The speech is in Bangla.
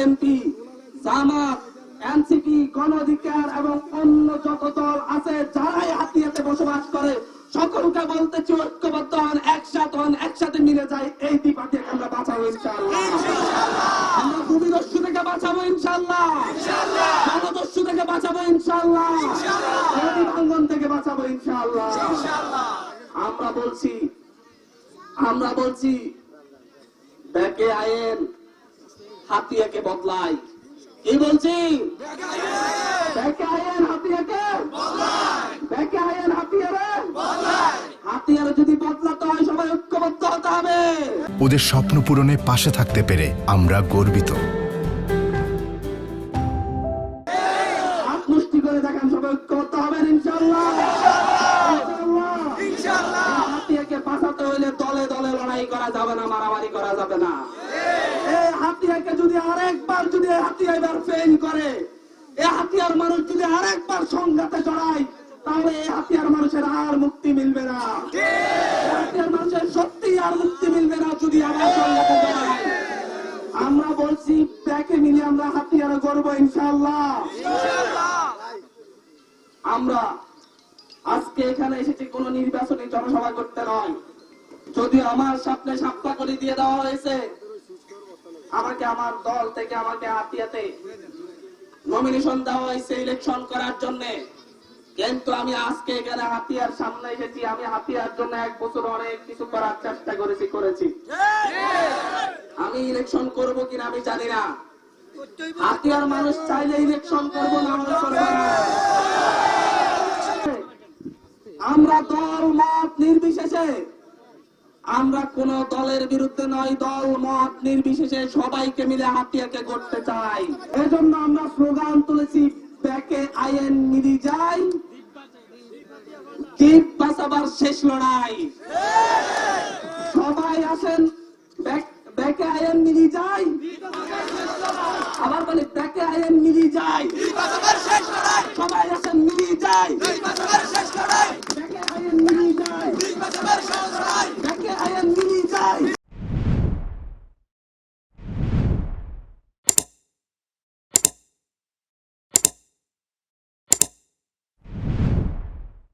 বিএনপি, জামাত, এনসিপি, গণ অধিকার এবং অন্য যত দল আছে যারাই হাতিয়াতে বসবাস করে সকলকে বলতেছি ঐক্যবদ্ধ হন, একসাথে মিলে যাই, এই দ্বিপাঠিয়াকে আমরা বাঁচাবো ইনশাআল্লাহ। আমরা ভূমিদস্যু থেকে বাঁচাবো ইনশাআল্লাহ, জনদস্যু থেকে বাঁচাবো ইনশাআল্লাহ, নদী ভাঙ্গন থেকে বাঁচাবো ইনশাআল্লাহ। আমরা বলছি ব্যাকে আইন হাতিয়াকে বদলাই। কি বলছি? ব্যাকে আইন হাতিয়াকে বদলাই, ব্যাকে আইন হাতিয়ারে যদি বদলাতে হয় সবাই ঐক্যবদ্ধ হতে হবে। ওদের স্বপ্ন পূরণে পাশে থাকতে পেরে আমরা গর্বিত। হাত মুষ্টি করে দেখেন, সবাই ঐক্যবদ্ধ হবেন ইনশাআল্লাহ। হাতিয়াকে বাঁচাতে হইলে দলে দলে লড়াই করা যাবে না, মারামারি করা যাবে না। এই হাতিয়াকে যদি আরেকবার হাতিয়া এবার ফেল করে, এই হাতিয়ার মানুষ যদি আরেকবার সংঘাতে জড়ায়, তাহলে এই হাতিয়ার মানুষের আর মুক্তি মিলবে না। হাতিয়ার মানুষের সত্যি আর মুক্তি মিলবে না যদি আবার সংঘাতে জড়ায়। আমরা বলছি ব্যাকে মিলে আমরা হাতিয়ারে গড়বো ইনশাআল্লাহ। আমরা আজকে এখানে এসেছি কোন নির্বাচনী জনসভা করতে নয়। যদি আমার সামনে সাপ্তাহ করে দিয়ে দেওয়া হয়েছে, আমাকে আমার দল থেকে আমাকে হাতিয়াতে নমিনেশন দেওয়া হয়েছে ইলেকশন করার জন্য, কিন্তু আমি আজকে এখানে হাতিয়ার সামনে এসেছি। আমি হাতিয়ার জন্য 1 বছর অনেক কিছু করার চেষ্টা করেছি। আমি ইলেকশন করব কিনা আমি জানি না। হাতিয়ার মানুষ চাইলে ইলেকশন করবো, না হলে করবো না। আমরা দল মত নির্বিশেষে, আমরা কোন দলের বিরুদ্ধে নয়, দল মত নির্বিশেষে সবাইকে মিলে হাতিয়াকে করতে চাই। এজন্য আমরা স্লোগান তুলেছি, ব্যাকে আইন মিলি যাই, জীব বাঁচাবার শেষ লড়াই।